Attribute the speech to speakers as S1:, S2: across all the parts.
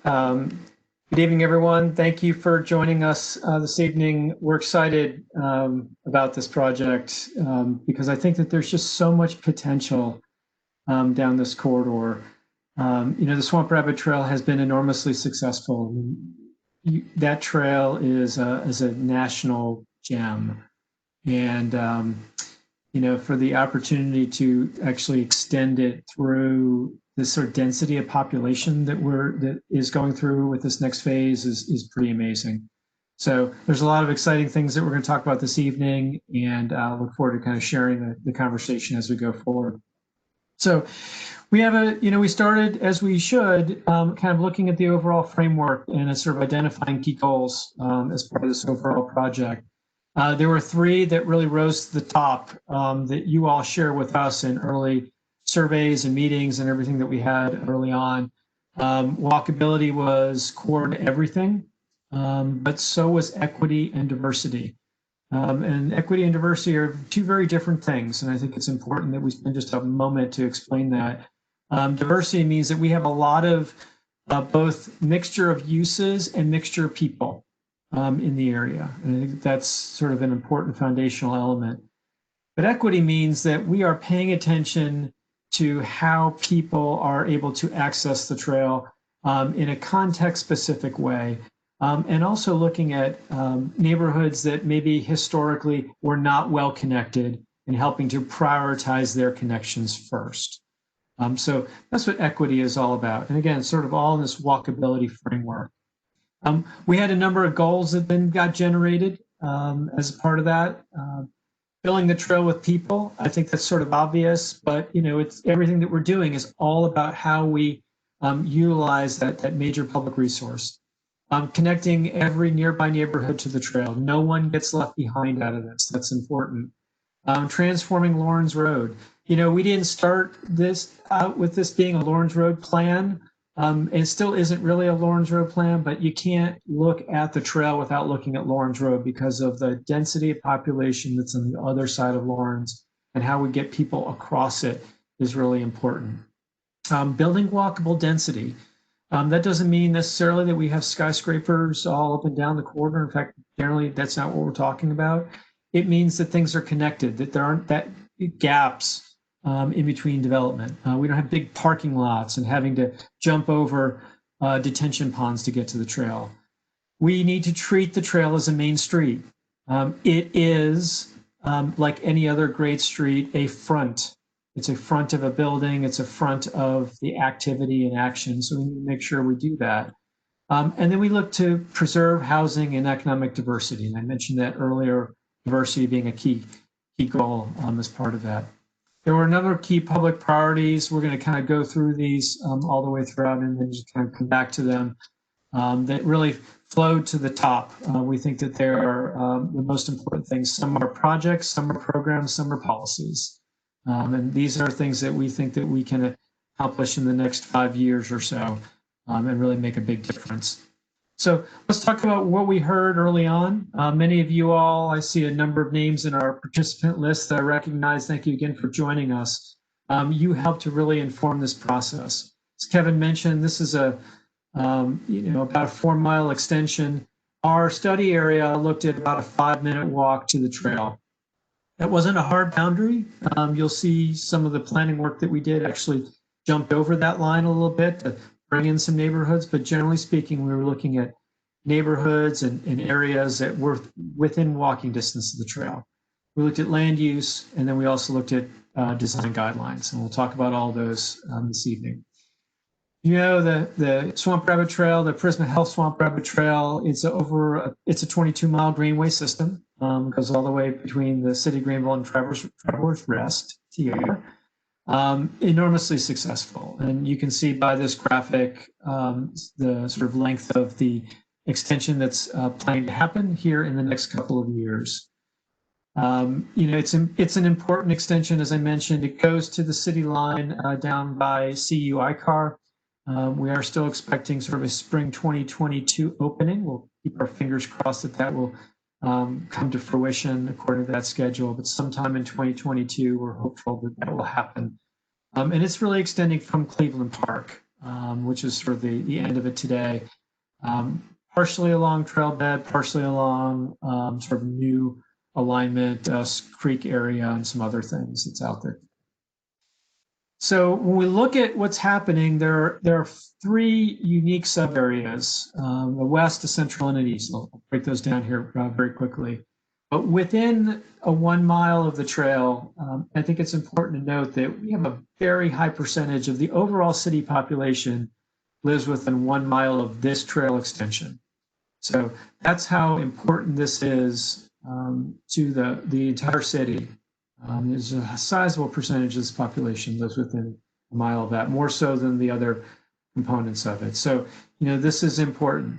S1: Good evening, everyone. Thank you for joining us this evening. We're excited about this project because I think that there's just so much potential down this corridor. The Swamp Rabbit Trail has been enormously successful. That trail is a national gem. And, for the opportunity to actually extend it through this sort of density of population that is going through with this next phase is pretty amazing. So there's a lot of exciting things that we're going to talk about this evening, and I look forward to kind of sharing the conversation as we go forward. So we have we started as we should, kind of looking at the overall framework and sort of identifying key goals as part of this overall project. There were three that really rose to the top that you all share with us in early surveys and meetings and everything that we had early on. Walkability was core to everything, but so was equity and diversity. And equity and diversity are two very different things, and I think it's important that we spend just a moment to explain that. Diversity means that we have a lot of both mixture of uses and mixture of people in the area, and I think that's sort of an important foundational element. But equity means that we are paying attention to how people are able to access the trail in a context-specific way, and also looking at neighborhoods that maybe historically were not well connected and helping to prioritize their connections first. So that's what equity is all about. And again, sort of all in this walkability framework. We had a number of goals that then got generated as a part of that. Filling the trail with people, I think that's sort of obvious, but it's everything that we're doing is all about how we utilize that major public resource. Connecting every nearby neighborhood to the trail. No one gets left behind out of this. That's important. Transforming Lawrence Road. We didn't start this out with this being a Lawrence Road plan. It still isn't really a Lawrence Road plan, but you can't look at the trail without looking at Lawrence Road because of the density of population that's on the other side of Lawrence, and how we get people across it is really important. Building walkable density. That doesn't mean necessarily that we have skyscrapers all up and down the corridor. In fact, generally that's not what we're talking about. It means that things are connected, that there aren't that gaps in between development. We don't have big parking lots and having to jump over detention ponds to get to the trail. We need to treat the trail as a main street. It is, like any other great street, a front. It's a front of a building. It's a front of the activity and action. So we need to make sure we do that. And then we look to preserve housing and economic diversity. And I mentioned that earlier, diversity being a key goal as part of that. There were a number of key public priorities. We're going to kind of go through these all the way throughout and then just kind of come back to them that really flowed to the top. We think that they are the most important things. Some are projects, some are programs, some are policies. And these are things that we think that we can accomplish in the next 5 years or so and really make a big difference. So let's talk about what we heard early on. Many of you all, I see a number of names in our participant list that I recognize. Thank you again for joining us. You helped to really inform this process. As Kevin mentioned, this is about a 4-mile extension. Our study area looked at about a 5-minute walk to the trail. That wasn't a hard boundary. You'll see some of the planning work that we did actually jumped over that line a little bit to bring in some neighborhoods, but generally speaking, we were looking at neighborhoods and areas that were within walking distance of the trail. We looked at land use, and then we also looked at design guidelines, and we'll talk about all those this evening. The Swamp Rabbit Trail, the Prisma Health Swamp Rabbit Trail, it's a 22-mile greenway system. Goes all the way between the city of Greenville and Travelers Rest here. Enormously successful, and you can see by this graphic the sort of length of the extension that's planning to happen here in the next couple of years. It's an important extension, as I mentioned. It goes to the city line down by CU ICAR. We are still expecting sort of a spring 2022 opening. We'll keep our fingers crossed that will come to fruition according to that schedule, but sometime in 2022, we're hopeful that will happen. And it's really extending from Cleveland Park which is sort of the end of it today. Partially along trail bed, partially along sort of new alignment, creek area, and some other things that's out there. So when we look at what's happening, there are three unique sub areas: the west, the central, and the east. I'll break those down here very quickly. But within a 1 mile of the trail, I think it's important to note that we have a very high percentage of the overall city population lives within 1 mile of this trail extension. So that's how important this is to the entire city. There's a sizable percentage of this population lives within a mile of that, more so than the other components of it. So, this is important.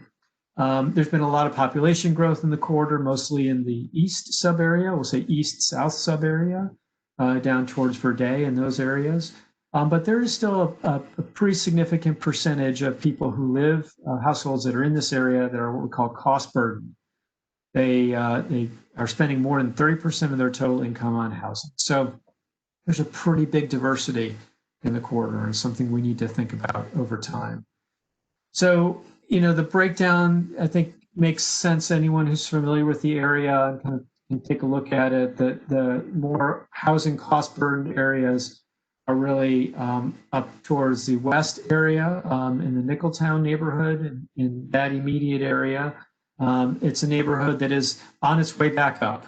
S1: There's been a lot of population growth in the corridor, mostly in the east sub area. We'll say east-south sub area, down towards Verdae and those areas. But there is still a pretty significant percentage of people who live, households that are in this area that are what we call cost burden. They are spending more than 30% of their total income on housing. So there's a pretty big diversity in the corridor, and something we need to think about over time. So, the breakdown, I think, makes sense. Anyone who's familiar with the area and kind of can take a look at it. The more housing cost burden areas are really up towards the west area in the Nickeltown neighborhood, in that immediate area. It's a neighborhood that is on its way back up.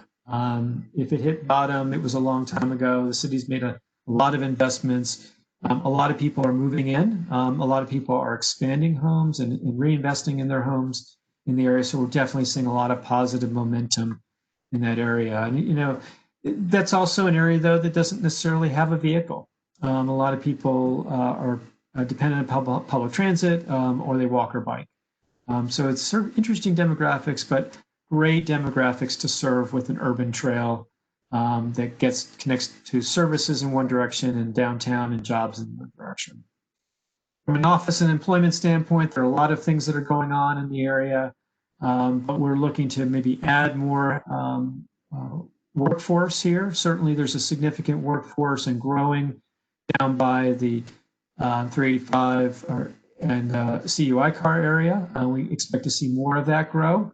S1: If it hit bottom, it was a long time ago. The city's made a lot of investments. A lot of people are moving in. A lot of people are expanding homes and reinvesting in their homes in the area. So we're definitely seeing a lot of positive momentum in that area. And, that's also an area, though, that doesn't necessarily have a vehicle. A lot of people are dependent on public transit or they walk or bike. So it's sort of interesting demographics, but great demographics to serve with an urban trail that connects to services in one direction and downtown and jobs in one direction. From an office and employment standpoint, there are a lot of things that are going on in the area, but we're looking to maybe add more workforce here. Certainly there's a significant workforce and growing down by the 385 and CUI car area. We expect to see more of that grow.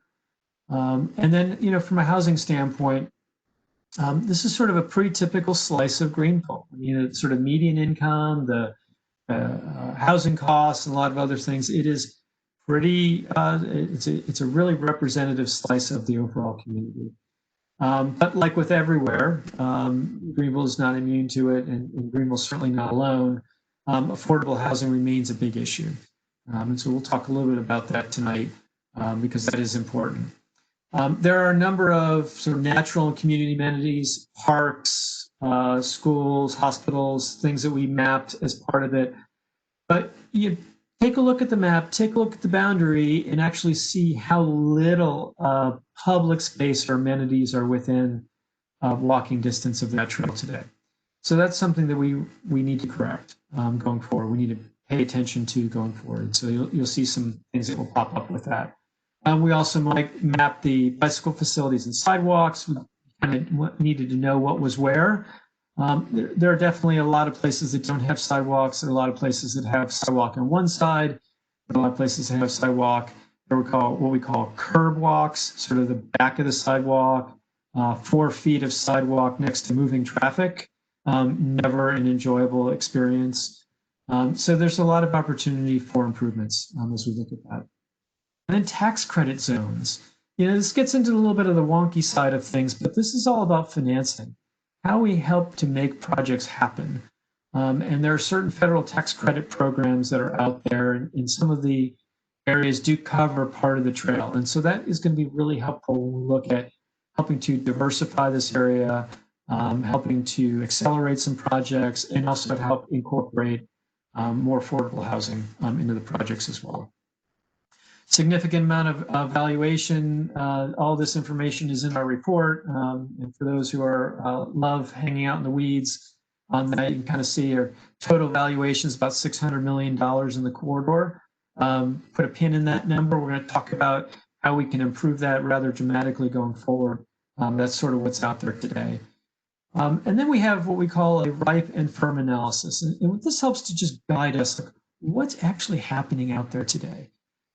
S1: And then, from a housing standpoint, this is sort of a pretty typical slice of Greenville. It's sort of median income, the housing costs, and a lot of other things. It is pretty, it's a really representative slice of the overall community. But like with everywhere, Greenville is not immune to it, and Greenville is certainly not alone. Affordable housing remains a big issue. And so we'll talk a little bit about that tonight because that is important. There are a number of sort of natural and community amenities, parks, schools, hospitals, things that we mapped as part of it. But you take a look at the map, take a look at the boundary, and actually see how little public space or amenities are within walking distance of that trail today. So that's something that we need to correct going forward. We need to pay attention to going forward. So you'll see some things that will pop up with that. We also might map the bicycle facilities and sidewalks. We kind of needed to know what was where. There are definitely a lot of places that don't have sidewalks. There are a lot of places that have sidewalk on one side. There are a lot of places that have sidewalk, what we call curb walks, sort of the back of the sidewalk, 4 feet of sidewalk next to moving traffic. Never an enjoyable experience. So there's a lot of opportunity for improvements as we look at that. And then tax credit zones. This gets into a little bit of the wonky side of things, but this is all about financing, how we help to make projects happen. And there are certain federal tax credit programs that are out there, and some of the areas do cover part of the trail. And so that is going to be really helpful when we look at helping to diversify this area, helping to accelerate some projects, and also help incorporate more affordable housing into the projects as well. Significant amount of valuation. All this information is in our report. And for those who love hanging out in the weeds on that, you can kind of see our total valuation is about $600 million in the corridor. Put a pin in that number. We're going to talk about how we can improve that rather dramatically going forward. That's sort of what's out there today. And then we have what we call a ripe and firm analysis. And this helps to just guide us. what's actually happening out there today.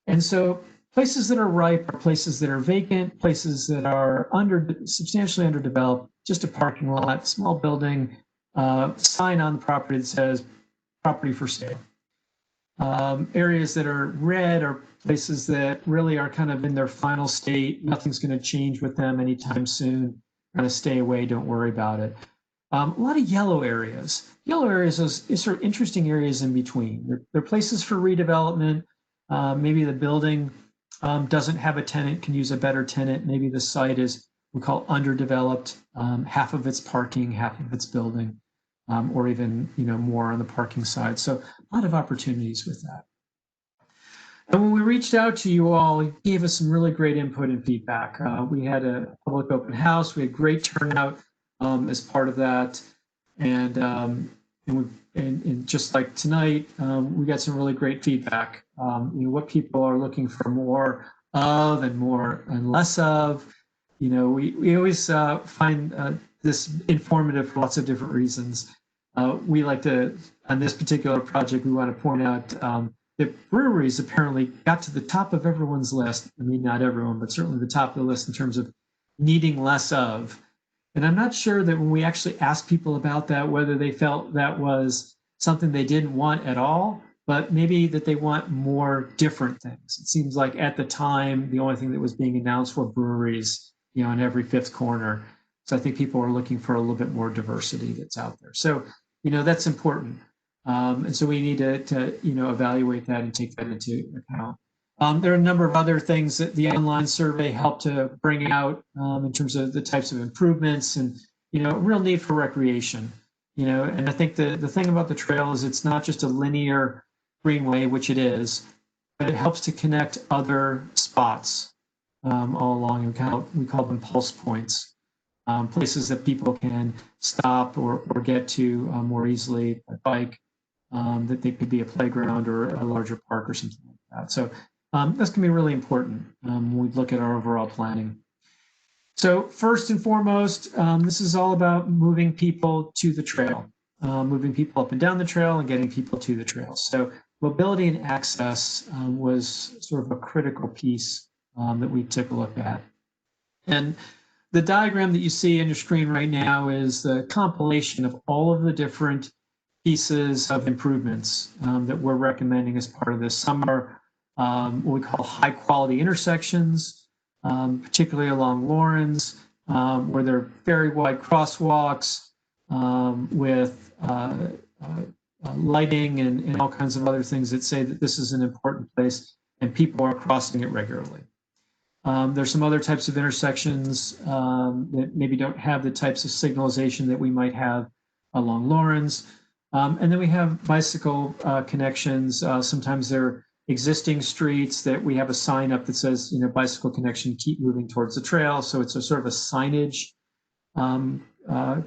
S1: And so places that are ripe are places that are vacant, places that are substantially underdeveloped, just a parking lot, small building, sign on the property that says property for sale. Areas that are red are places that really are kind of in their final state. Nothing's going to change with them anytime soon. Kind of stay away, don't worry about it. A lot of yellow areas. Yellow areas is sort of interesting areas in between. They're places for redevelopment. Maybe the building doesn't have a tenant, can use a better tenant. Maybe the site is, we call underdeveloped, half of it's parking, half of it's building, or even more on the parking side. So a lot of opportunities with that. And when we reached out to you all, you gave us some really great input and feedback. We had a public open house. We had great turnout as part of that. And just like tonight, we got some really great feedback. What people are looking for more of and less of. We always find this informative for lots of different reasons. We like to, on this particular project, we want to point out that breweries apparently got to the top of everyone's list. I mean, not everyone, but certainly the top of the list in terms of needing less of. And I'm not sure that when we actually asked people about that, whether they felt that was something they didn't want at all, but maybe that they want more different things. It seems like at the time, the only thing that was being announced were breweries, in every fifth corner. So I think people are looking for a little bit more diversity that's out there. So, that's important. And so we need to evaluate that and take that into account. There are a number of other things that the online survey helped to bring out in terms of the types of improvements and, real need for recreation. And I think the thing about the trail is it's not just a linear greenway, which it is, but it helps to connect other spots all along. We call them pulse points, places that people can stop or get to more easily by bike, that they could be a playground or a larger park or something like that. So that's going to be really important when we look at our overall planning. So first and foremost, this is all about moving people to the trail, moving people up and down the trail and getting people to the trail. So mobility and access was sort of a critical piece that we took a look at. And the diagram that you see on your screen right now is the compilation of all of the different pieces of improvements that we're recommending as part of this. Some are what we call high quality intersections, particularly along Lawrence, where there are very wide crosswalks with lighting and all kinds of other things that say that this is an important place and people are crossing it regularly. There's some other types of intersections that maybe don't have the types of signalization that we might have along Lawrence. And then we have bicycle connections. Sometimes they're existing streets that we have a sign up that says, bicycle connection, keep moving towards the trail. So it's a sort of a signage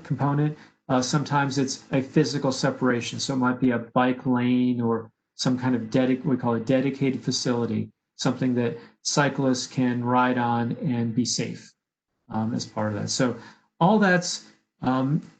S1: component. Sometimes it's a physical separation. So it might be a bike lane or some kind of we call it dedicated facility, something that cyclists can ride on and be safe as part of that. So all that's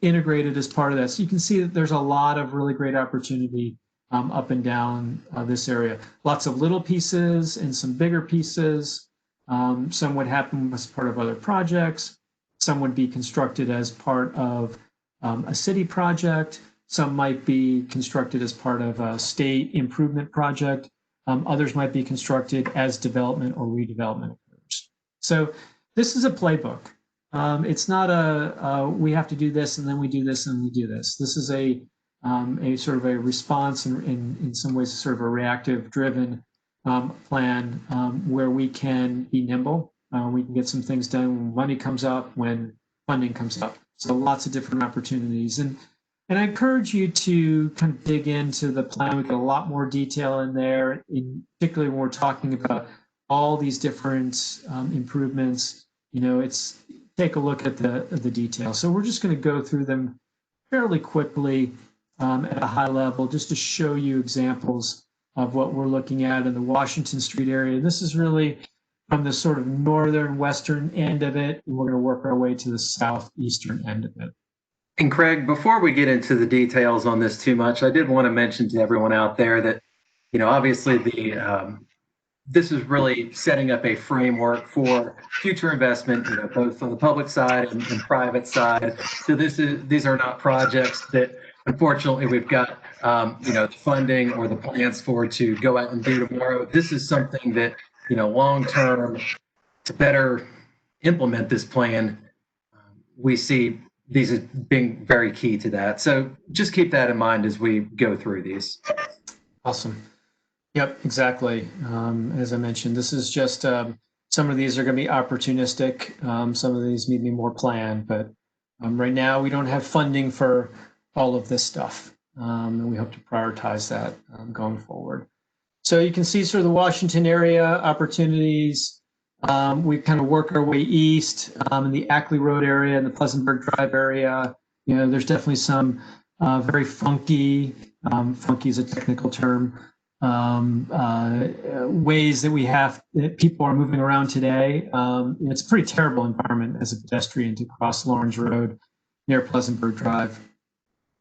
S1: integrated as part of that. So you can see that there's a lot of really great opportunity up and down this area. Lots of little pieces and some bigger pieces. Some would happen as part of other projects. Some would be constructed as part of a city project. Some might be constructed as part of a state improvement project. Others might be constructed as development or redevelopment occurs. So this is a playbook. It's not we have to do this and then we do this and we do this. This is a sort of a response and in some ways sort of a reactive driven plan where we can be nimble. We can get some things done when money comes up, when funding comes up. So lots of different opportunities. And I encourage you to kind of dig into the plan. We got a lot more detail in there, particularly when we're talking about all these different improvements. Take a look at the detail. So we're just going to go through them fairly quickly at a high level, just to show you examples of what we're looking at in the Washington Street area. This is really from the sort of northern western end of it, and we're going to work our way to the southeastern end of it.
S2: And Craig, before we get into the details on this too much, I did want to mention to everyone out there that obviously this is really setting up a framework for future investment, both on the public side and private side. So these are not projects that, unfortunately, we've got the funding or the plans for to go out and do tomorrow. This is something that, long term, to better implement this plan, we see these as being very key to that. So just keep that in mind as we go through these.
S1: Awesome. Yep, exactly. As I mentioned, this is just some of these are going to be opportunistic. Some of these need to be more planned, but right now we don't have funding for all of this stuff, and we hope to prioritize that going forward. So you can see sort of the Washington area opportunities. We kind of work our way east in the Ackley Road area and the Pleasantburg Drive area. There's definitely some very funky is a technical term, ways that people are moving around today. It's a pretty terrible environment as a pedestrian to cross Lawrence Road near Pleasantburg Drive.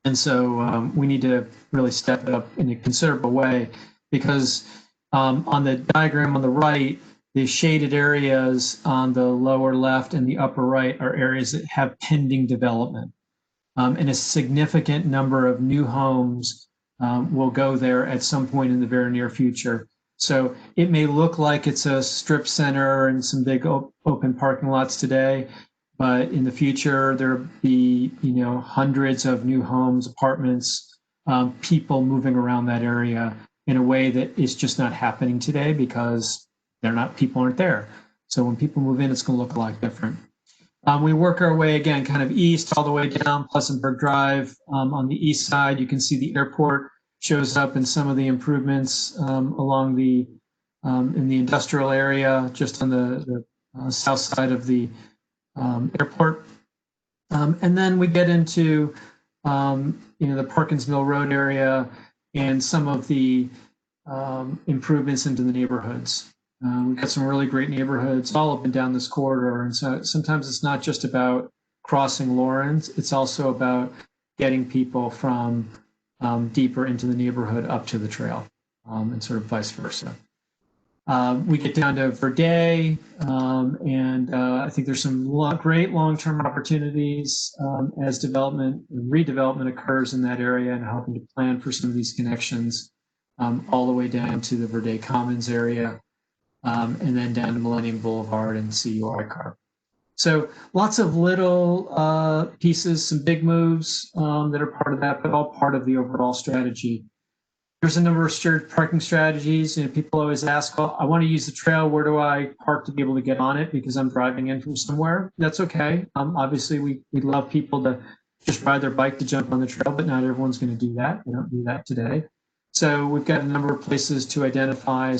S1: And so we need to really step it up in a considerable way, because on the diagram on the right, the shaded areas on the lower left and the upper right are areas that have pending development. And a significant number of new homes will go there at some point in the very near future. So it may look like it's a strip center and some big open parking lots today, but in the future there'll be hundreds of new homes, apartments, people moving around that area in a way that is just not happening today because people aren't there. So when people move in, it's going to look a lot different. We work our way again, kind of east all the way down Pleasantburg Drive. On the east side, you can see the airport shows up in some of the improvements along in the industrial area, just on the south side of the airport. And then we get into the Perkins Mill Road area and some of the improvements into the neighborhoods. We've got some really great neighborhoods all up and down this corridor. And so sometimes it's not just about crossing Lawrence, it's also about getting people from deeper into the neighborhood up to the trail, and sort of vice versa. We get down to Verdae, and I think there's some great long-term opportunities as development and redevelopment occurs in that area, and helping to plan for some of these connections all the way down to the Verdae Commons area. And then down to Millennium Boulevard and CUI Car. So lots of little pieces, some big moves that are part of that, but all part of the overall strategy. There's a number of shared parking strategies. People always ask, well, I want to use the trail. Where do I park to be able to get on it because I'm driving in from somewhere? That's okay. Obviously, we love people to just ride their bike to jump on the trail, but not everyone's going to do that. We don't do that today. So we've got a number of places to identify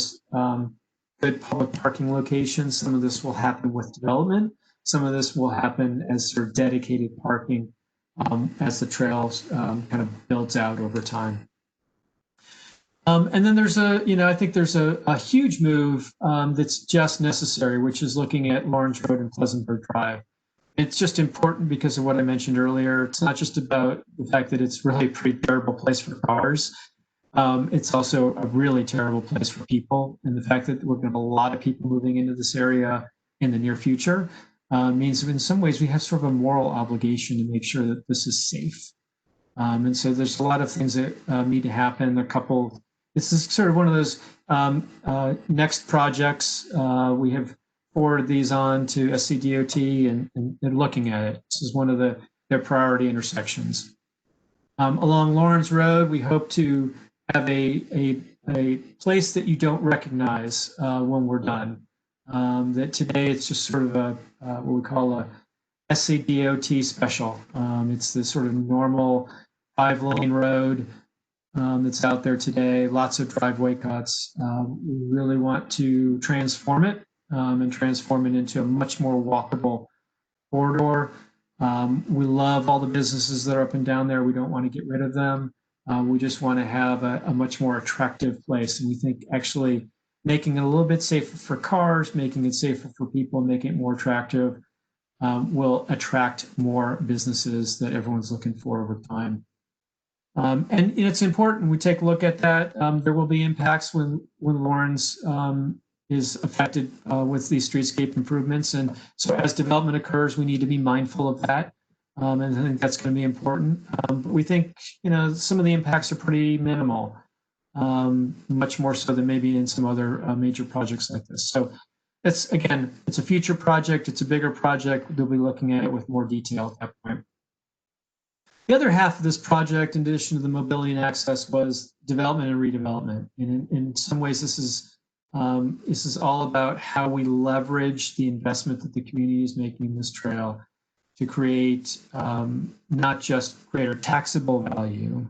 S1: good public parking locations. Some of this will happen with development. Some of this will happen as sort of dedicated parking as the trails kind of builds out over time. And then there's I think there's a huge move that's just necessary, which is looking at Lawrence Road and Pleasantburg Drive. It's just important because of what I mentioned earlier. It's not just about the fact that it's really a pretty terrible place for cars. It's also a really terrible place for people, and the fact that we're going to have a lot of people moving into this area in the near future means in some ways we have sort of a moral obligation to make sure that this is safe. And so there's a lot of things that need to happen. This is sort of one of those next projects. We have forwarded these on to SCDOT, and they're looking at it. This is one of their priority intersections. Along Lawrence Road, we hope to have a place that you don't recognize when we're done. That today it's just sort of what we call a SCDOT special. It's the sort of normal 5-lane road that's out there today, lots of driveway cuts. We really want to transform it and transform it into a much more walkable corridor. We love all the businesses that are up and down there. We don't want to get rid of them. We just want to have a much more attractive place. And we think actually making it a little bit safer for cars, making it safer for people, making it more attractive will attract more businesses that everyone's looking for over time. And it's important we take a look at that. There will be impacts when Lawrence is affected with these streetscape improvements. And so as development occurs, we need to be mindful of that. And I think that's going to be important. But we think, some of the impacts are pretty minimal, much more so than maybe in some other major projects like this. So it's a future project. It's a bigger project. We'll be looking at it with more detail at that point. The other half of this project, in addition to the mobility and access, was development and redevelopment. And in some ways, this is all about how we leverage the investment that the community is making in this trail to create not just greater taxable value,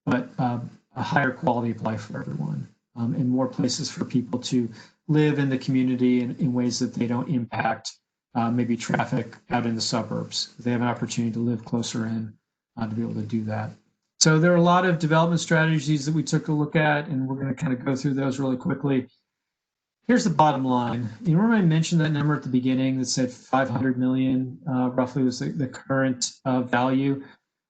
S1: but a higher quality of life for everyone, and more places for people to live in the community in ways that they don't impact maybe traffic out in the suburbs. They have an opportunity to live closer in to be able to do that. So there are a lot of development strategies that we took a look at, and we're going to kind of go through those really quickly. Here's the bottom line. You remember I mentioned that number at the beginning that said 500 million roughly was the current value.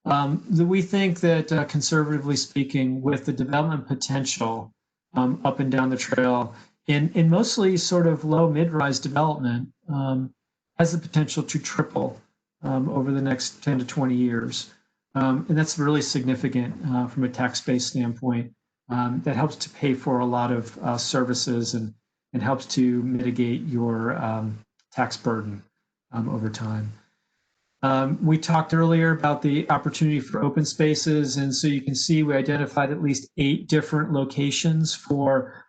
S1: That we think that conservatively speaking, with the development potential up and down the trail, in mostly sort of low mid-rise development, has the potential to triple over the next 10 to 20 years. And that's really significant from a tax base standpoint. That helps to pay for a lot of services and helps to mitigate your tax burden over time. We talked earlier about the opportunity for open spaces. And so you can see we identified at least 8 different locations for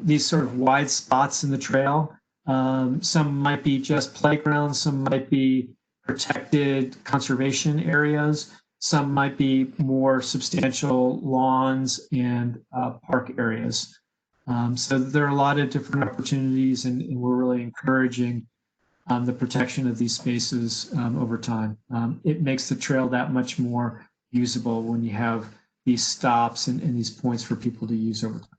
S1: these sort of wide spots in the trail. Some might be just playgrounds, some might be protected conservation areas, some might be more substantial lawns and park areas. So there are a lot of different opportunities, and we're really encouraging the protection of these spaces over time. It makes the trail that much more usable when you have these stops and these points for people to use over time.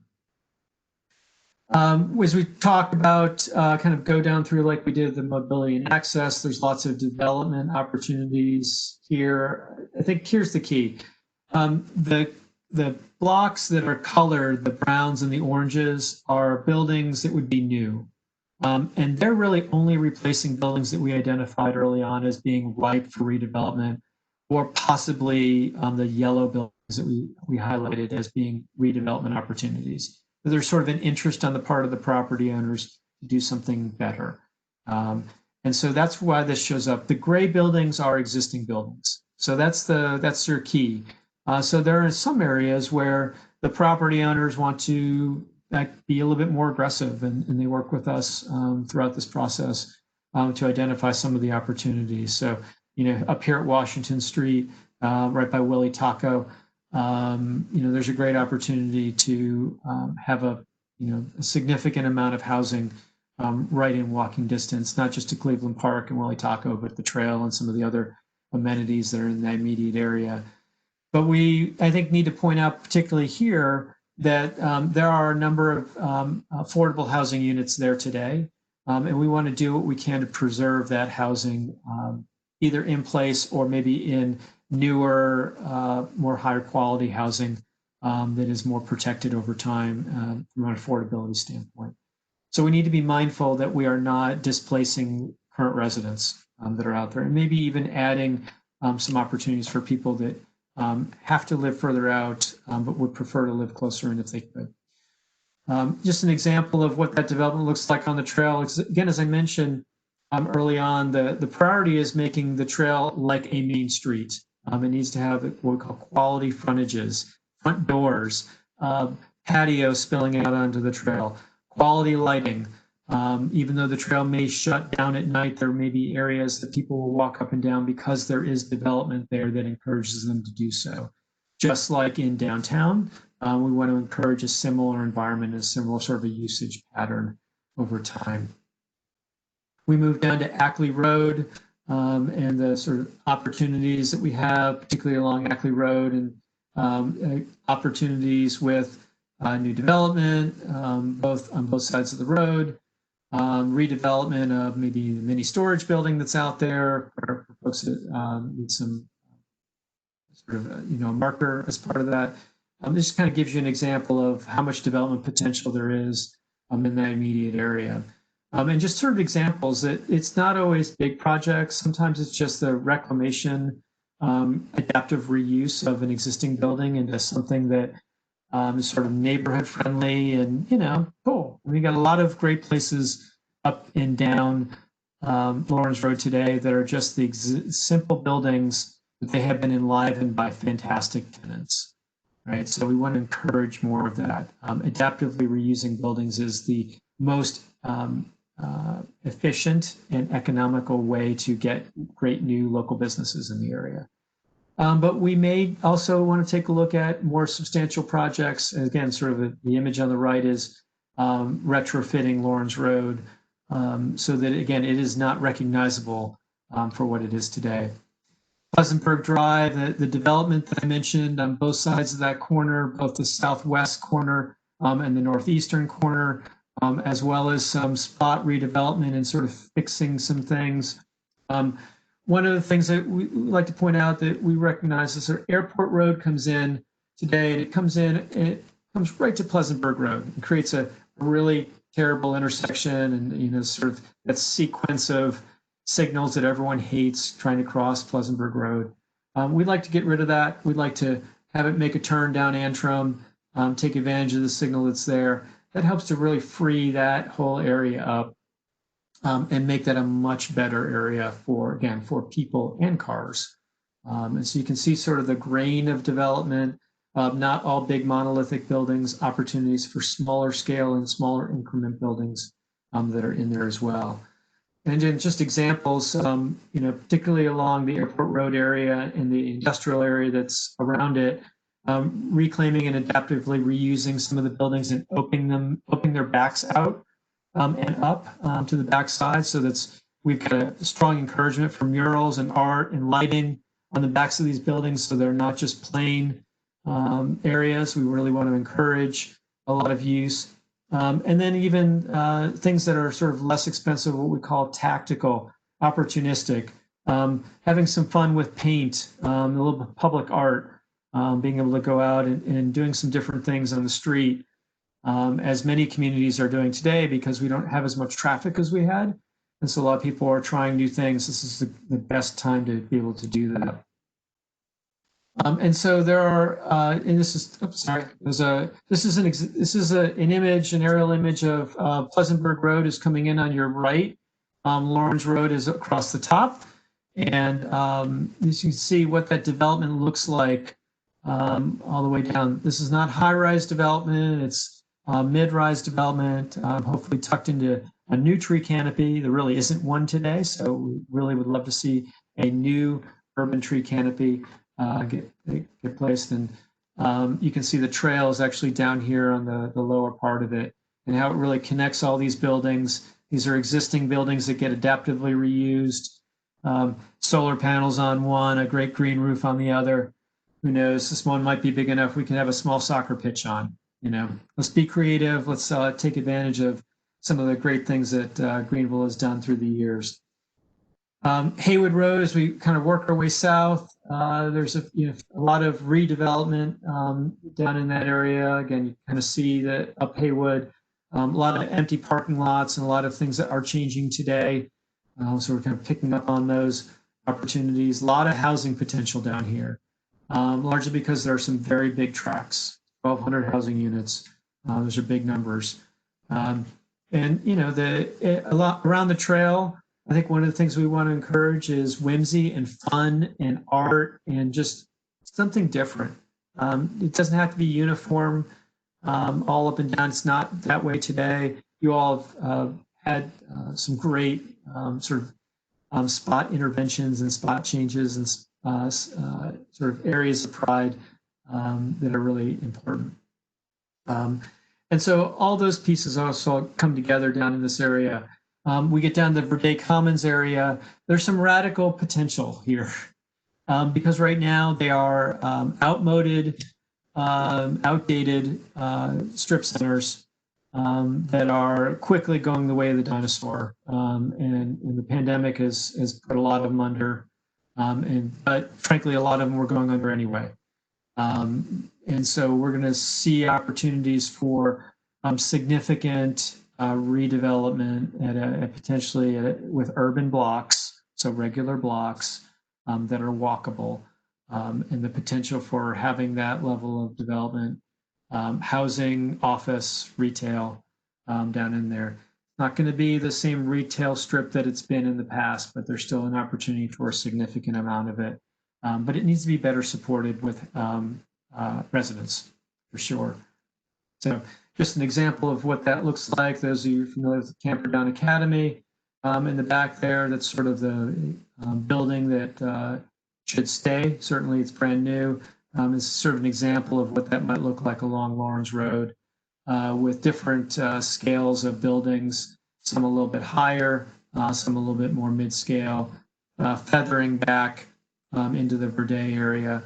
S1: As we talked about, kind of go down through like we did the mobility and access, there's lots of development opportunities here. I think here's the key. The blocks that are colored, the browns and the oranges, are buildings that would be new. And they're really only replacing buildings that we identified early on as being ripe for redevelopment, or possibly the yellow buildings that we highlighted as being redevelopment opportunities. There's sort of an interest on the part of the property owners to do something better. And so that's why this shows up. The gray buildings are existing buildings. So that's their key. So there are some areas where the property owners want to be a little bit more aggressive, and they work with us throughout this process to identify some of the opportunities. So, up here at Washington Street, right by Willie Taco, there's a great opportunity to have a significant amount of housing right in walking distance, not just to Cleveland Park and Willie Taco, but the trail and some of the other amenities that are in the immediate area. But I think, need to point out particularly here that there are a number of affordable housing units there today. And we want to do what we can to preserve that housing, either in place or maybe in newer, more higher quality housing that is more protected over time from an affordability standpoint. So we need to be mindful that we are not displacing current residents that are out there, and maybe even adding some opportunities for people that have to live further out, but would prefer to live closer in if they could. Just an example of what that development looks like on the trail. Again, as I mentioned early on, the priority is making the trail like a main street. It needs to have what we call quality frontages, front doors, patio spilling out onto the trail, quality lighting. Even though the trail may shut down at night, there may be areas that people will walk up and down because there is development there that encourages them to do so. Just like in downtown, we want to encourage a similar environment, a similar sort of a usage pattern over time. We move down to Ackley Road and the sort of opportunities that we have, particularly along Ackley Road, and opportunities with new development, both on both sides of the road. Redevelopment of maybe the mini storage building that's out there for folks that need some sort of a marker as part of that. This kind of gives you an example of how much development potential there is in that immediate area. And just sort of examples that it's not always big projects. Sometimes it's just the reclamation, adaptive reuse of an existing building into something that is sort of neighborhood friendly and, cool. We got a lot of great places up and down Lawrence Road today that are just the simple buildings, but they have been enlivened by fantastic tenants, right? So we want to encourage more of that. Adaptively reusing buildings is the most efficient and economical way to get great new local businesses in the area. But we may also want to take a look at more substantial projects. And again, sort of the image on the right is retrofitting Lawrence Road so that, again, it is not recognizable for what it is today. Pleasantburg Drive, the development that I mentioned on both sides of that corner, both the southwest corner and the northeastern corner, as well as some spot redevelopment and sort of fixing some things. One of the things that we like to point out that we recognize is that Airport Road comes in today, and it comes right to Pleasantburg Road and creates a really terrible intersection, and sort of that sequence of signals that everyone hates trying to cross Pleasantburg Road. We'd like to get rid of that. We'd like to have it make a turn down Antrim, take advantage of the signal that's there. That helps to really free that whole area up and make that a much better area for people and cars. And so you can see sort of the grain of development, not all big monolithic buildings, opportunities for smaller scale and smaller increment buildings that are in there as well. And then just examples, particularly along the Airport Road area and the industrial area that's around it, reclaiming and adaptively reusing some of the buildings and opening their backs out and up to the backside. So we've got a strong encouragement for murals and art and lighting on the backs of these buildings, so they're not just plain areas. We really want to encourage a lot of use. And then even things that are sort of less expensive, what we call tactical, opportunistic, having some fun with paint, a little bit of public art, being able to go out and doing some different things on the street, as many communities are doing today because we don't have as much traffic as we had. And so a lot of people are trying new things. This is the best time to be able to do that. And so there are, and this is, this is an image, an aerial image of Pleasantburg Road is coming in on your right. Lawrence Road is across the top. And as you can see what that development looks like all the way down. This is not high-rise development. It's mid-rise development, hopefully tucked into a new tree canopy. There really isn't one today, so we really would love to see a new urban tree canopy get placed. And you can see the trail is actually down here on the lower part of it, and how it really connects all these buildings. These are existing buildings that get adaptively reused. Solar panels on one, a great green roof on the other. Who knows? This one might be big enough we can have a small soccer pitch on. Let's be creative. Let's take advantage of some of the great things that Greenville has done through the years. Haywood Road, as we kind of work our way south, there's a lot of redevelopment down in that area. Again, you kind of see that up Haywood, a lot of empty parking lots and a lot of things that are changing today. So we're kind of picking up on those opportunities. A lot of housing potential down here, largely because there are some very big tracts, 1,200 housing units. Those are big numbers. And a lot around the trail. I think one of the things we want to encourage is whimsy and fun and art and just something different. It doesn't have to be uniform all up and down. It's not that way today. You all have had some great sort of spot interventions and spot changes and sort of areas of pride that are really important. And so all those pieces also come together down in this area. We get down to the Verdae Commons area. There's some radical potential here because right now they are outmoded, outdated strip centers that are quickly going the way of the dinosaur. And the pandemic has put a lot of them under But frankly, a lot of them were going under anyway. And so we're going to see opportunities for significant redevelopment at potentially with urban blocks, so regular blocks that are walkable, and the potential for having that level of development, housing, office, retail down in there. Not going to be the same retail strip that it's been in the past, but there's still an opportunity for a significant amount of it. But it needs to be better supported with residents, for sure. So just an example of what that looks like. Those of you familiar with Camperdown Academy in the back there, that's sort of the building that should stay. Certainly it's brand new. It's sort of an example of what that might look like along Lawrence Road with different scales of buildings, some a little bit higher, some a little bit more mid-scale, feathering back into the Verdae area,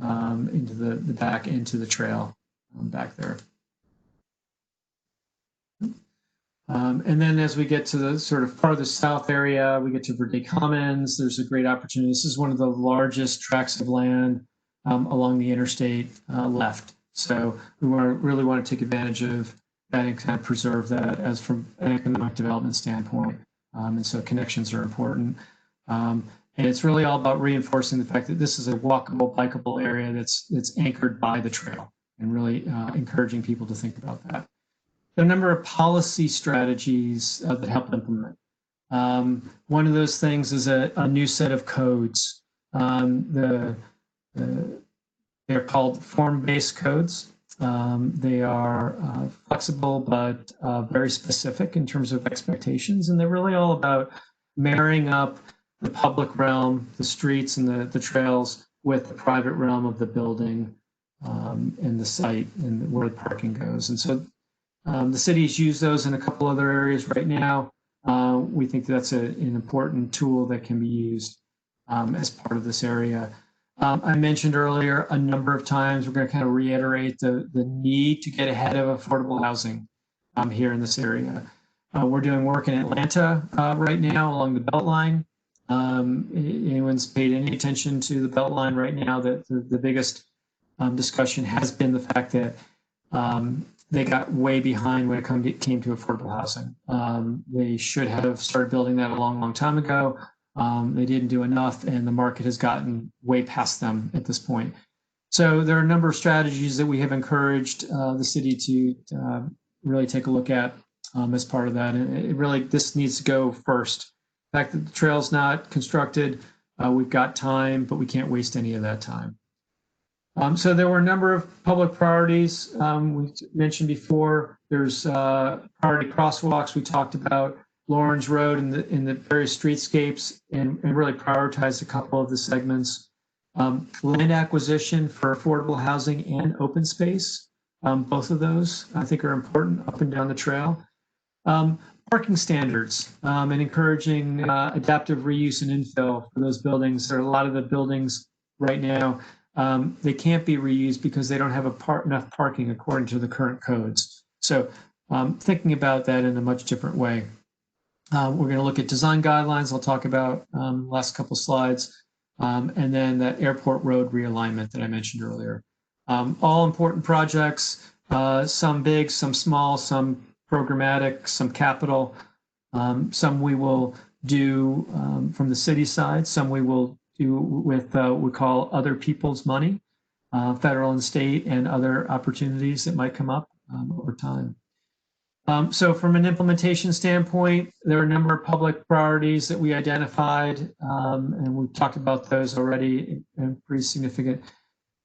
S1: into the back, into the trail back there. And then as we get to the sort of farthest south area, we get to Verdae Commons. There's a great opportunity. This is one of the largest tracts of land along the interstate left. So we really want to take advantage of that and kind of preserve that as from an economic development standpoint. And so connections are important. And it's really all about reinforcing the fact that this is a walkable, bikeable area that's anchored by the trail, and really encouraging people to think about that. There are a number of policy strategies that help implement. One of those things is a new set of codes. They're called form-based codes. They are flexible but very specific in terms of expectations, and they're really all about marrying up the public realm, the streets and the trails, with the private realm of the building and the site and where the parking goes. And so the cities use those in a couple other areas right now. We think that's an important tool that can be used as part of this area. I mentioned earlier a number of times, we're going to kind of reiterate the need to get ahead of affordable housing here in this area. We're doing work in Atlanta right now along the Beltline. Anyone's paid any attention to the Beltline right now, that the biggest discussion has been the fact that they got way behind when it came to affordable housing. They should have started building that a long time ago. They didn't do enough, and the market has gotten way past them at this point. So there are a number of strategies that we have encouraged the city to really take a look at as part of that. And this needs to go first. The fact that the trail's not constructed, we've got time, but we can't waste any of that time. So there were a number of public priorities we mentioned before. There's priority crosswalks we talked about, Lawrence Road in the various streetscapes, and really prioritized a couple of the segments. Land acquisition for affordable housing and open space. Both of those I think are important up and down the trail. Parking standards and encouraging adaptive reuse and infill for those buildings. There are a lot of the buildings right now, they can't be reused because they don't have enough parking according to the current codes. So thinking about that in a much different way. We're going to look at design guidelines I'll talk about last couple slides, and then that airport road realignment that I mentioned earlier. All important projects, some big, some small, some programmatic, some capital. Some we will do from the city side, some we will do with what we call other people's money, federal and state, and other opportunities that might come up over time. So from an implementation standpoint, there are a number of public priorities that we identified, and we've talked about those already in a pretty significant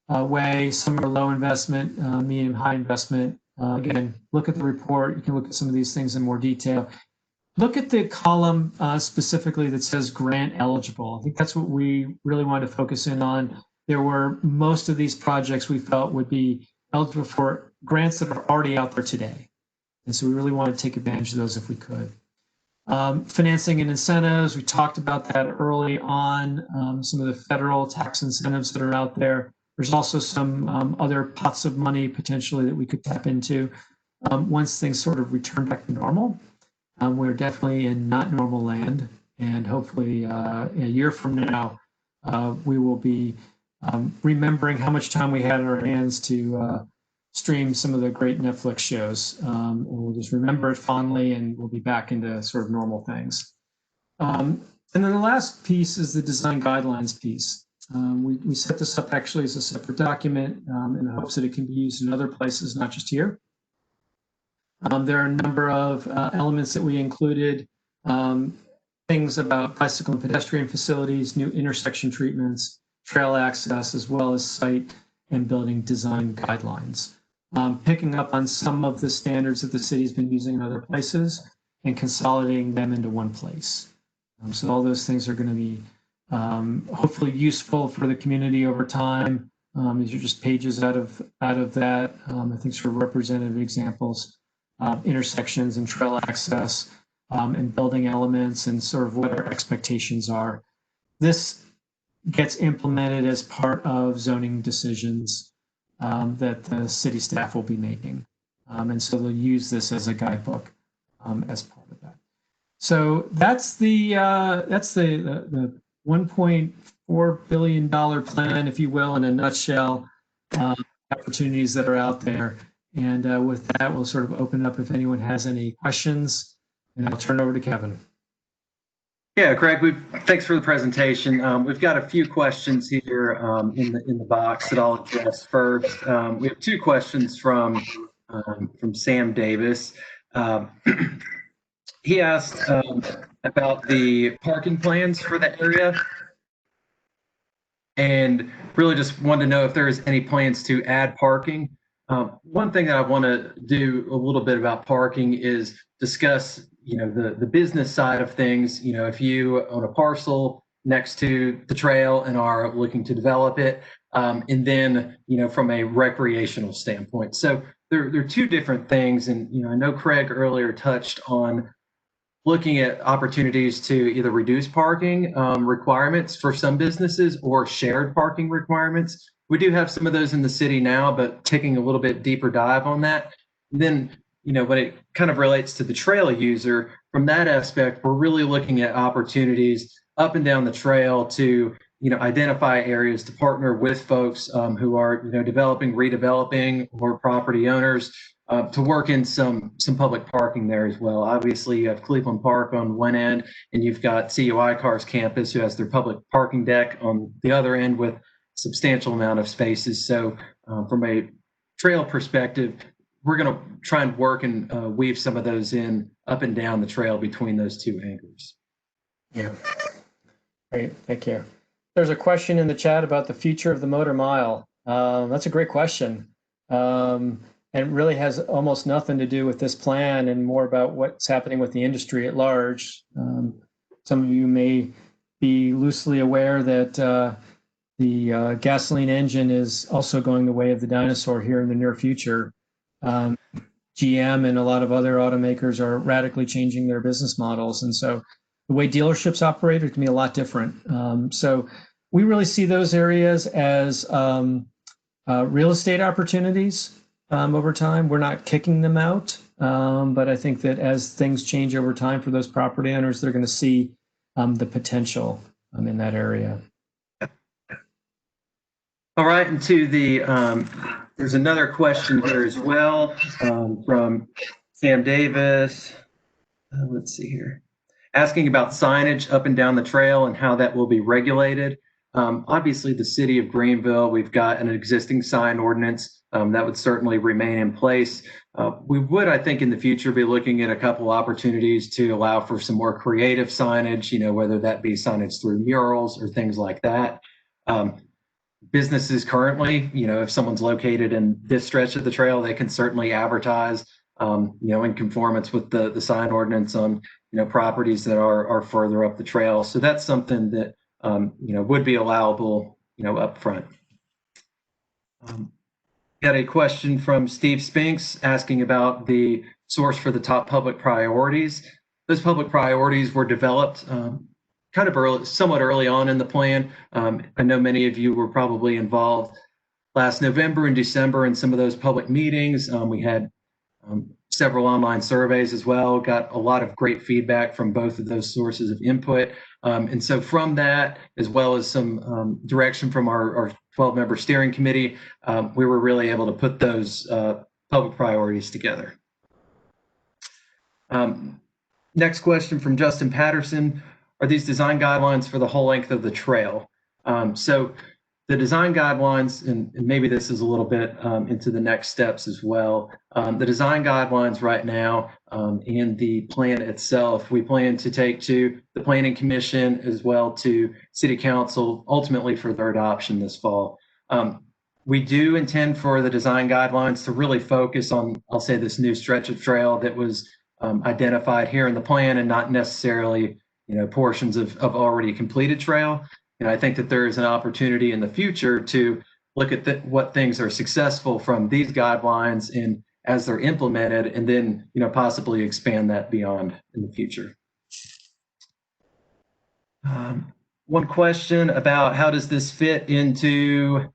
S1: way. Some are low investment, medium, high investment. Again, look at the report. You can look at some of these things in more detail. Look at the column specifically that says grant eligible. I think that's what we really want to focus in on. There were most of these projects we felt would be eligible for grants that are already out there today. And so we really want to take advantage of those if we could. Financing and incentives, we talked about that early on, some of the federal tax incentives that are out there. There's also some other pots of money potentially that we could tap into once things sort of return back to normal. We're definitely in not normal land, and hopefully a year from now, we will be remembering how much time we had in our hands to stream some of the great Netflix shows. And we'll just remember it fondly, and we'll be back into sort of normal things. And then the last piece is the design guidelines piece. We set this up actually as a separate document in the hopes that it can be used in other places, not just here. There are a number of elements that we included, things about bicycle and pedestrian facilities, new intersection treatments, trail access, as well as site and building design guidelines. Picking up on some of the standards that the city's been using in other places and consolidating them into one place. So all those things are going to be hopefully useful for the community over time. These are just pages out of that. I think sort of representative examples, intersections and trail access, and building elements, and sort of what our expectations are. This gets implemented as part of zoning decisions that the city staff will be making, and so they'll use this as a guidebook as part of that. So that's the $1.4 billion plan, if you will, in a nutshell. Opportunities that are out there, and with that, we'll sort of open up if anyone has any questions, and I'll turn it over to Kevin.
S2: Yeah, Greg, thanks for the presentation. We've got a few questions here in the box that I'll address first. We have two questions from Sam Davis. He asked about the parking plans for the area, and really just wanted to know if there's any plans to add parking. One thing that I want to do a little bit about parking is discuss, the business side of things. If you own a parcel next to the trail and are looking to develop it, and then, from a recreational standpoint. So there are two different things. And, I know Craig earlier touched on looking at opportunities to either reduce parking requirements for some businesses or shared parking requirements. We do have some of those in the city now, but taking a little bit deeper dive on that. And then, when it kind of relates to the trail user, from that aspect, we're really looking at opportunities up and down the trail to, identify areas to partner with folks who are, developing, redeveloping, or property owners to work in some public parking there as well. Obviously, you have Cleveland Park on one end, and you've got CUI Cars Campus, who has their public parking deck on the other end with substantial amount of spaces. So from a trail perspective, we're going to try and work and weave some of those in up and down the trail between those two anchors.
S1: Yeah. Great. Thank you. There's a question in the chat about the future of the motor mile. That's a great question. And it really has almost nothing to do with this plan and more about what's happening with the industry at large. Some of you may be loosely aware that the gasoline engine is also going the way of the dinosaur here in the near future. GM and a lot of other automakers are radically changing their business models. And so the way dealerships operate can be a lot different. So we really see those areas as real estate opportunities over time. We're not kicking them out, but I think that as things change over time for those property owners, they're going to see the potential in that area.
S2: All right, and to the there's another question here as well from Sam Davis. Let's see here, asking about signage up and down the trail and how that will be regulated. Obviously, the city of Greenville, we've got an existing sign ordinance that would certainly remain in place. We would, I think, in the future be looking at a couple opportunities to allow for some more creative signage, whether that be signage through murals or things like that. Businesses currently, if someone's located in this stretch of the trail, they can certainly advertise, in conformance with the sign ordinance on, properties that are further up the trail. So that's something that, would be allowable, up front. Got a question from Steve Spinks asking about the source for the top public priorities. Those public priorities were developed kind of early, somewhat early on in the plan. I know many of you were probably involved last November and December in some of those public meetings. We had several online surveys as well, got a lot of great feedback from both of those sources of input. And so from that, as well as some direction from our 12-member steering committee, we were really able to put those public priorities together. Next question from Justin Patterson. Are these design guidelines for the whole length of the trail? So the design guidelines, and maybe this is a little bit into the next steps as well. The design guidelines right now and the plan itself, we plan to take to the Planning Commission as well to City Council, ultimately for their adoption this fall. We do intend for the design guidelines to really focus on, I'll say, this new stretch of trail that was identified here in the plan, and not necessarily, portions of already completed trail. And I think that there is an opportunity in the future to look at what things are successful from these guidelines and as they're implemented, and then possibly expand that beyond in the future. One question about how does this fit into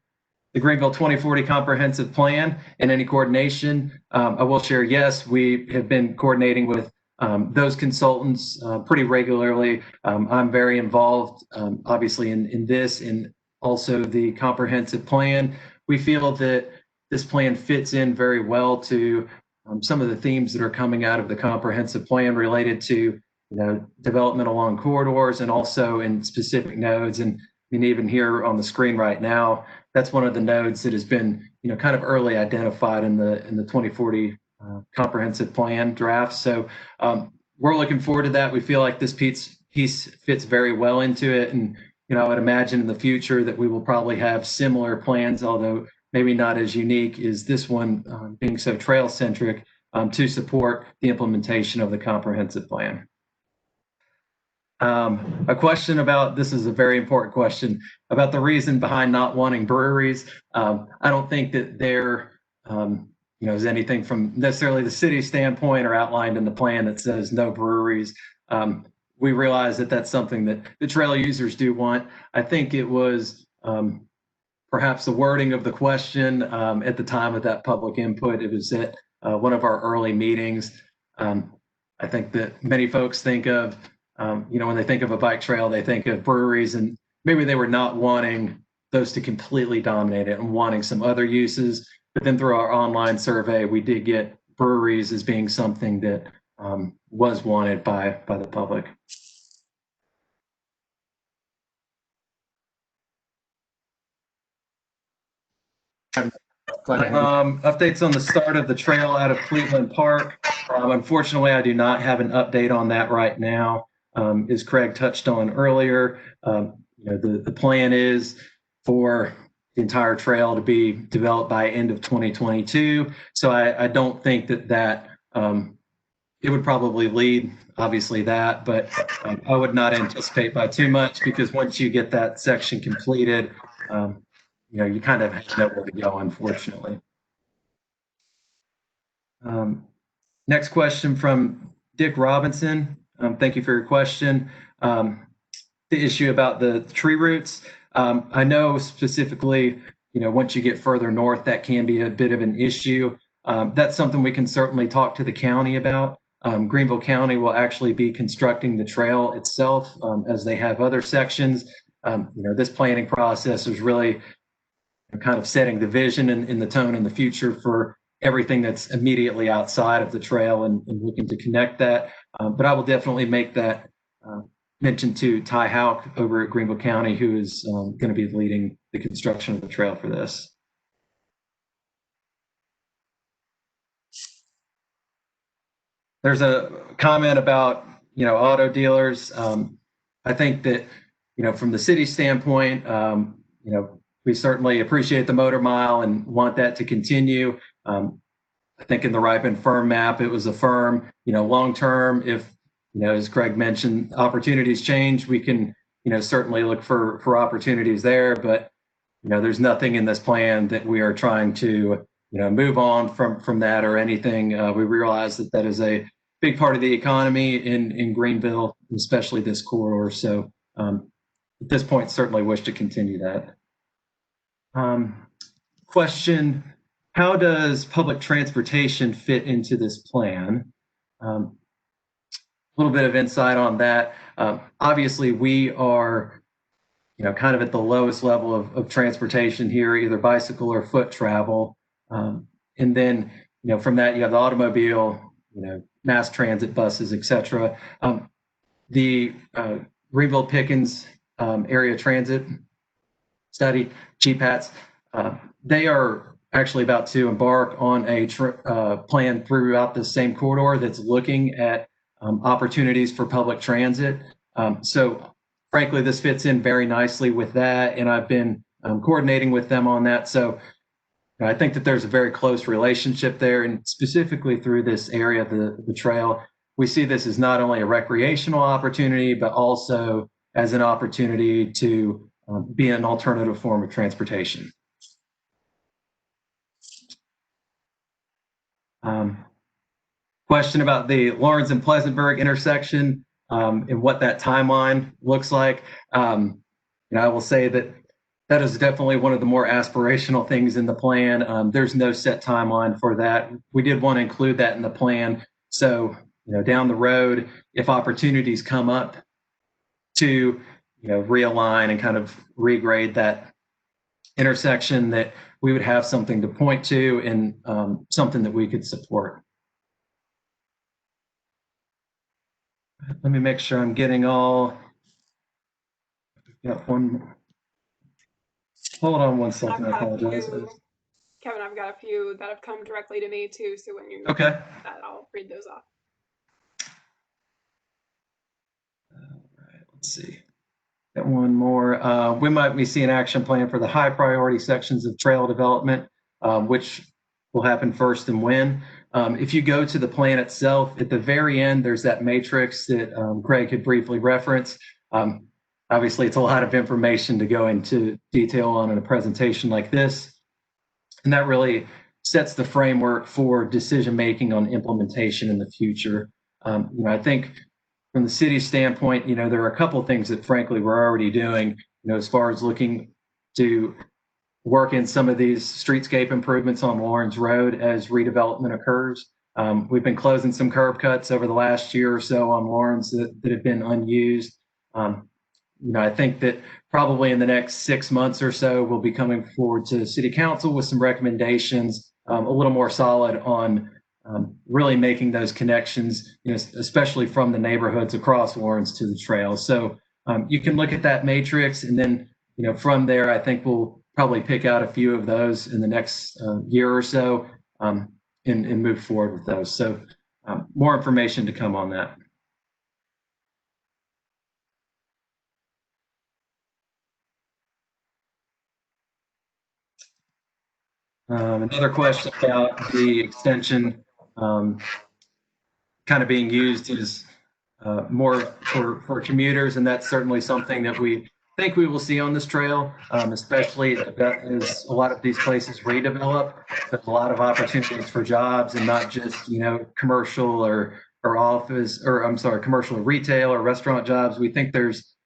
S2: the Greenville 2040 Comprehensive Plan and any coordination? I will share, yes, we have been coordinating with those consultants pretty regularly. I'm very involved, obviously, in this and also the comprehensive plan. We feel that this plan fits in very well to some of the themes that are coming out of the comprehensive plan related to development along corridors and also in specific nodes. And even here on the screen right now, that's one of the nodes that has been kind of early identified in the 2040 comprehensive plan draft. So we're looking forward to that. We feel like this piece fits very well into it, and I would imagine in the future that we will probably have similar plans, although maybe not as unique as this one, being so trail centric, to support the implementation of the comprehensive plan. A question about, this is a very important question, about the reason behind not wanting breweries. I don't think that there is anything from necessarily the city standpoint or outlined in the plan that says no breweries. We realize that that's something that the trail users do want. I think it was perhaps the wording of the question at the time of that public input. It was at one of our early meetings. I think that many folks think of, when they think of a bike trail, they think of breweries, and maybe they were not wanting those to completely dominate it and wanting some other uses. But then through our online survey, we did get breweries as being something that was wanted by the public. Updates on the start of the trail out of Cleveland Park. Unfortunately, I do not have an update on that right now. As Craig touched on earlier, the plan is for the entire trail to be developed by end of 2022. So I don't think that it would probably lead, obviously, that, but I would not anticipate by too much, because once you get that section completed, you kind of know where to go, unfortunately. Next question from Dick Robinson. Thank you for your question. The issue about the tree roots. I know specifically, once you get further north, that can be a bit of an issue. That's something we can certainly talk to the county about. Greenville County will actually be constructing the trail itself, as they have other sections. This planning process is really kind of setting the vision and the tone in the future for everything that's immediately outside of the trail, and looking to connect that. But I will definitely make that mention to Ty Houck over at Greenville County, who is going to be leading the construction of the trail for this. There's a comment about, auto dealers. I think that, from the city standpoint, we certainly appreciate the motor mile and want that to continue. I think in the Ripen firm map, it was a firm, long term, if, as Craig mentioned, opportunities change, we can, certainly look for opportunities there. But, there's nothing in this plan that we are trying to, move on from that or anything. We realize that is a big part of the economy in Greenville, especially this corridor. So at this point, certainly wish to continue that. Question, how does public transportation fit into this plan? A little bit of insight on that. Obviously, we are, kind of at the lowest level of transportation here, either bicycle or foot travel. And then, from that, you have the automobile, mass transit, buses, etc. The Greenville-Pickens area transit study, GPATS, they are actually about to embark on a plan throughout the same corridor that's looking at opportunities for public transit. So frankly, this fits in very nicely with that, and I've been coordinating with them on that. So I think that there's a very close relationship there, and specifically through this area, the trail, we see this as not only a recreational opportunity, but also as an opportunity to be an alternative form of transportation. Question about the Lawrence and Pleasantburg intersection and what that timeline looks like. I will say that that is definitely one of the more aspirational things in the plan. There's no set timeline for that. We did want to include that in the plan. So, down the road, if opportunities come up to, realign and kind of regrade that intersection, that we would have something to point to and something that we could support. Let me make sure I'm getting all. Got one. Hold on one second. I apologize.
S3: Kevin, I've got a few that have come directly to me too. So when you
S2: okay,
S3: that, I'll read those off.
S2: All right. Let's see. Got one more. We might be seeing an action plan for the high priority sections of trail development, which will happen first and when. If you go to the plan itself, at the very end, there's that matrix that Craig had briefly referenced. Obviously, it's a lot of information to go into detail on in a presentation like this. And that really sets the framework for decision making on implementation in the future. I think from the city's standpoint, there are a couple of things that frankly we're already doing, as far as looking to work in some of these streetscape improvements on Lawrence Road as redevelopment occurs. We've been closing some curb cuts over the last year or so on Lawrence that have been unused. I think that probably in the next 6 months or so, we'll be coming forward to City Council with some recommendations, a little more solid on really making those connections, especially from the neighborhoods across Lawrence to the trail. So you can look at that matrix, and then from there, I think we'll probably pick out a few of those in the next year or so and move forward with those. So more information to come on that. Another question about the extension kind of being used is more for commuters, and that's certainly something that we think we will see on this trail, especially as a lot of these places redevelop. There's a lot of opportunities for jobs, and not just commercial or office, or I'm sorry, commercial or retail or restaurant jobs. We think there's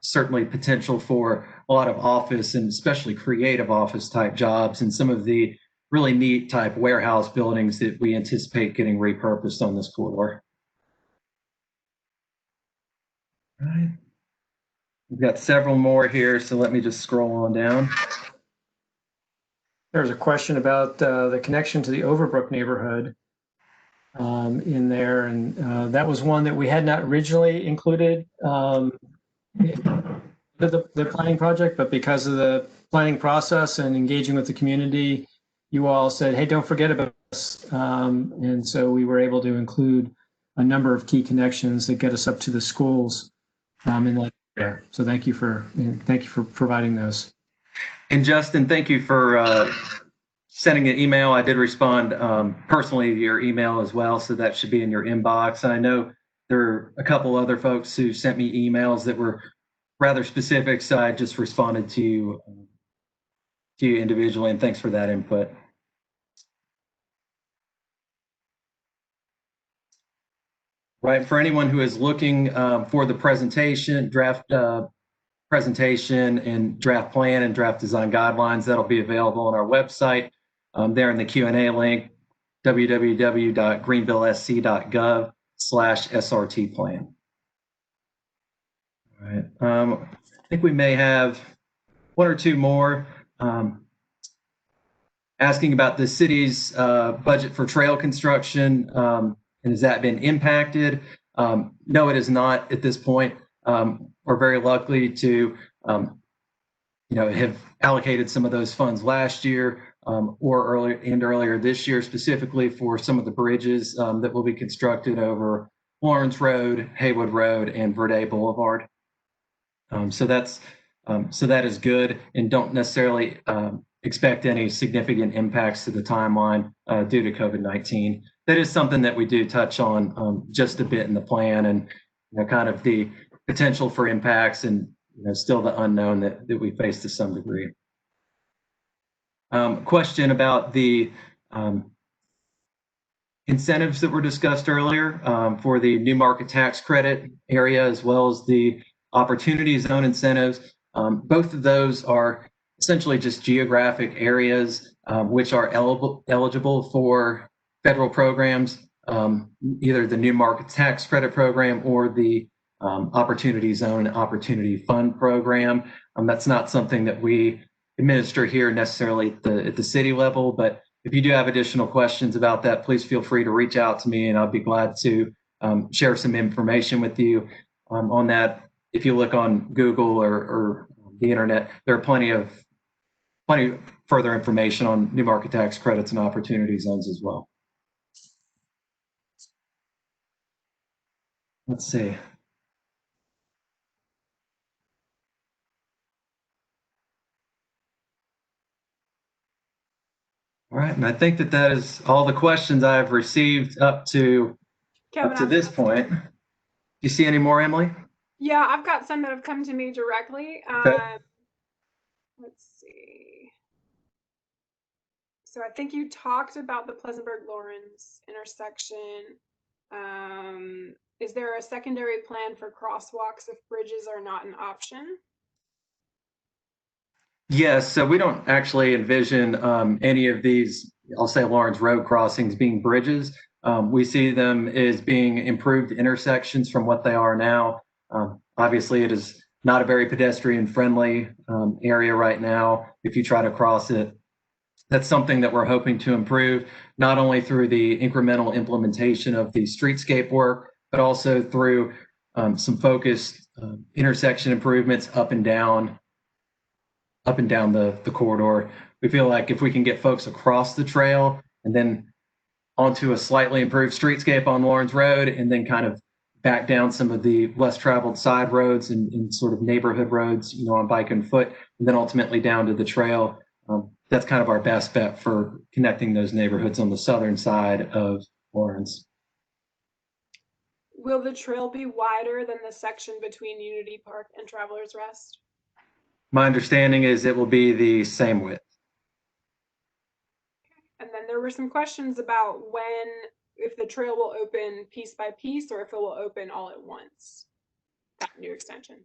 S2: certainly potential for a lot of office and especially creative office type jobs and some of the really neat type warehouse buildings that we anticipate getting repurposed on this corridor. All right. We've got several more here, so let me just scroll on down.
S1: There's a question about the connection to the Overbrook neighborhood in there, and that was one that we had not originally included the planning project, but because of the planning process and engaging with the community, you all said, hey, don't forget about us. And so we were able to include a number of key connections that get us up to the schools in that area. So thank you for providing those.
S2: And Justin, thank you for sending an email. I did respond personally to your email as well, so that should be in your inbox. And I know there are a couple other folks who sent me emails that were rather specific, so I just responded to you individually, and thanks for that input. Right, for anyone who is looking for the presentation, draft presentation and draft plan and draft design guidelines, that'll be available on our website. there in the Q&A link, www.greenvillesc.gov/SRT plan. All right. I think we may have one or two more asking about the city's budget for trail construction, and has that been impacted? No, it is not at this point. We're very lucky to have allocated some of those funds last year or earlier this year, specifically for some of the bridges that will be constructed over Lawrence Road, Haywood Road, and Verdae Boulevard. So that is good, and don't necessarily expect any significant impacts to the timeline due to COVID-19. That is something that we do touch on just a bit in the plan, and kind of the potential for impacts, and still the unknown that we face to some degree. Question about the incentives that were discussed earlier for the new market tax credit area, as well as the opportunity zone incentives. Both of those are essentially just geographic areas which are eligible for federal programs, either the new market tax credit program or the Opportunity Zone Opportunity Fund program. That's not something that we administer here necessarily at the city level, but if you do have additional questions about that, please feel free to reach out to me, and I'll be glad to share some information with you on that. If you look on Google or the internet, there are plenty of further information on new market tax credits and opportunity zones as well. Let's see. All right, and I think that is all the questions I've received up to this point. Do you see any more, Emily?
S3: Yeah, I've got some that have come to me directly.
S2: Okay.
S3: Let's see. So I think you talked about the Pleasantburg-Lawrence intersection. Is there a secondary plan for crosswalks if bridges are not an option?
S2: Yes, so we don't actually envision any of these, I'll say Lawrence Road crossings being bridges. We see them as being improved intersections from what they are now. Obviously, it is not a very pedestrian-friendly area right now. If you try to cross it, that's something that we're hoping to improve, not only through the incremental implementation of the streetscape work, but also through some focused intersection improvements up and down the corridor. We feel like if we can get folks across the trail and then onto a slightly improved streetscape on Lawrence Road, and then kind of back down some of the less traveled side roads and sort of neighborhood roads, on bike and foot, and then ultimately down to the trail. That's kind of our best bet for connecting those neighborhoods on the southern side of Lawrence.
S3: Will the trail be wider than the section between Unity Park and Travelers Rest?
S2: My understanding is it will be the same width.
S3: And then there were some questions about if the trail will open piece by piece or if it will open all at once, that new extension.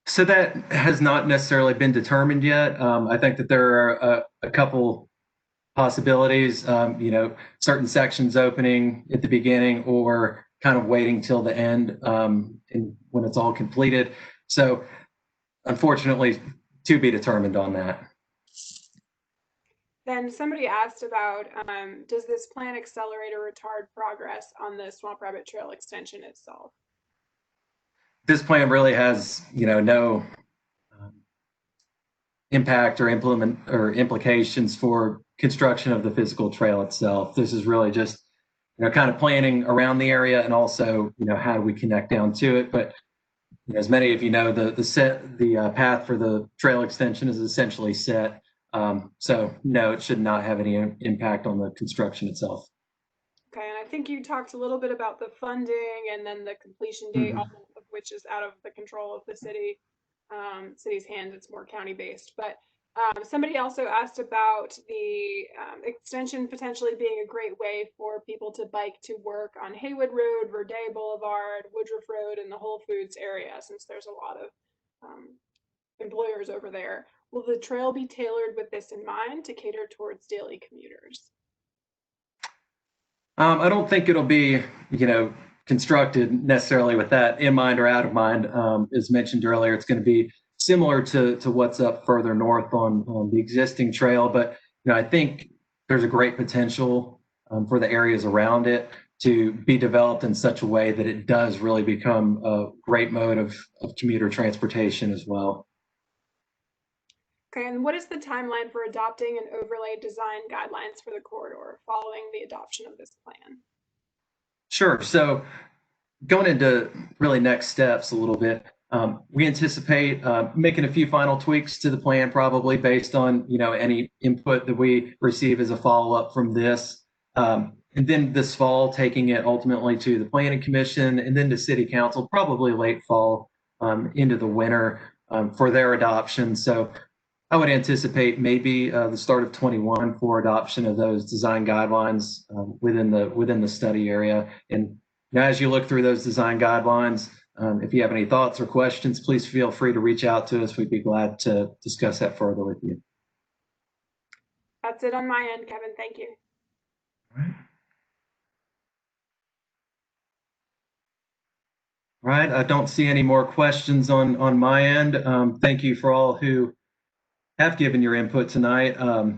S2: So that has not necessarily been determined yet. I think that there are a couple possibilities, certain sections opening at the beginning or kind of waiting till the end when it's all completed. So unfortunately, to be determined on that.
S3: Then somebody asked about, does this plan accelerate or retard progress on the Swamp Rabbit Trail extension itself?
S2: This plan really has, no impact or implications for construction of the physical trail itself. This is really just, kind of planning around the area, and also, how do we connect down to it. But as many of you know, the path for the trail extension is essentially set. So no, it should not have any impact on the construction itself.
S3: Okay, and I think you talked a little bit about the funding and then the completion date, all of which is out of the control of the city's hands. It's more county based. But somebody also asked about the extension potentially being a great way for people to bike to work on Haywood Road, Verdae Boulevard, Woodruff Road, and the Whole Foods area, since there's a lot of employers over there. Will the trail be tailored with this in mind to cater towards daily commuters?
S2: I don't think it'll be, constructed necessarily with that in mind or out of mind. As mentioned earlier, it's going to be similar to what's up further north on the existing trail, but I think there's a great potential for the areas around it to be developed in such a way that it does really become a great mode of commuter transportation as well.
S3: Okay, and what is the timeline for adopting and overlay design guidelines for the corridor following the adoption of this plan?
S2: Sure. So going into really next steps a little bit, we anticipate making a few final tweaks to the plan, probably based on any input that we receive as a follow-up from this. And then this fall, taking it ultimately to the Planning Commission and then to City Council, probably late fall into the winter for their adoption. So I would anticipate maybe the start of 21 for adoption of those design guidelines within the study area. And as you look through those design guidelines, if you have any thoughts or questions, please feel free to reach out to us. We'd be glad to discuss that further with you.
S3: That's it on my end, Kevin. Thank you.
S2: All right. All right. I don't see any more questions on my end. Thank you for all who have given your input tonight. I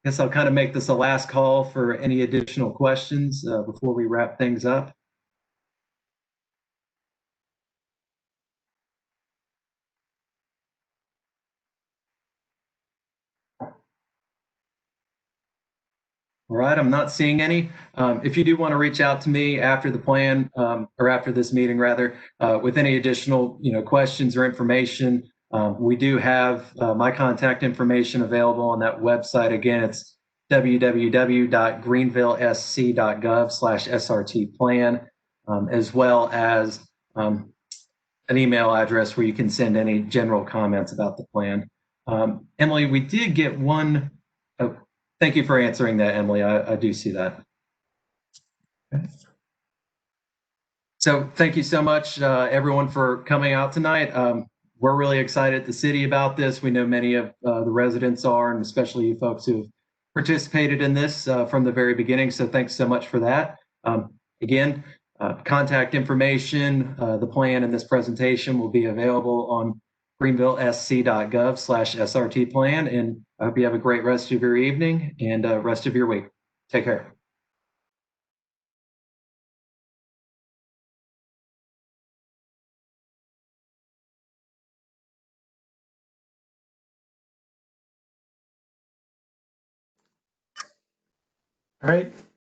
S2: guess I'll kind of make this a last call for any additional questions before we wrap things up. All right, I'm not seeing any. If you do want to reach out to me after the plan or after this meeting, rather, with any additional questions or information, we do have my contact information available on that website. Again, it's www.greenvillesc.gov/SRT plan, as well as an email address where you can send any general comments about the plan. Emily, we did get one. Oh, thank you for answering that, Emily. I do see that. Okay. So thank you so much, everyone, for coming out tonight. We're really excited at the city about this. We know many of the residents are, and especially you folks who've participated in this from the very beginning. So thanks so much for that. Again, contact information, the plan, and this presentation will be available on greenvillesc.gov/SRT plan. And I hope you have a great rest of your evening and rest of your week. Take care.
S1: All right.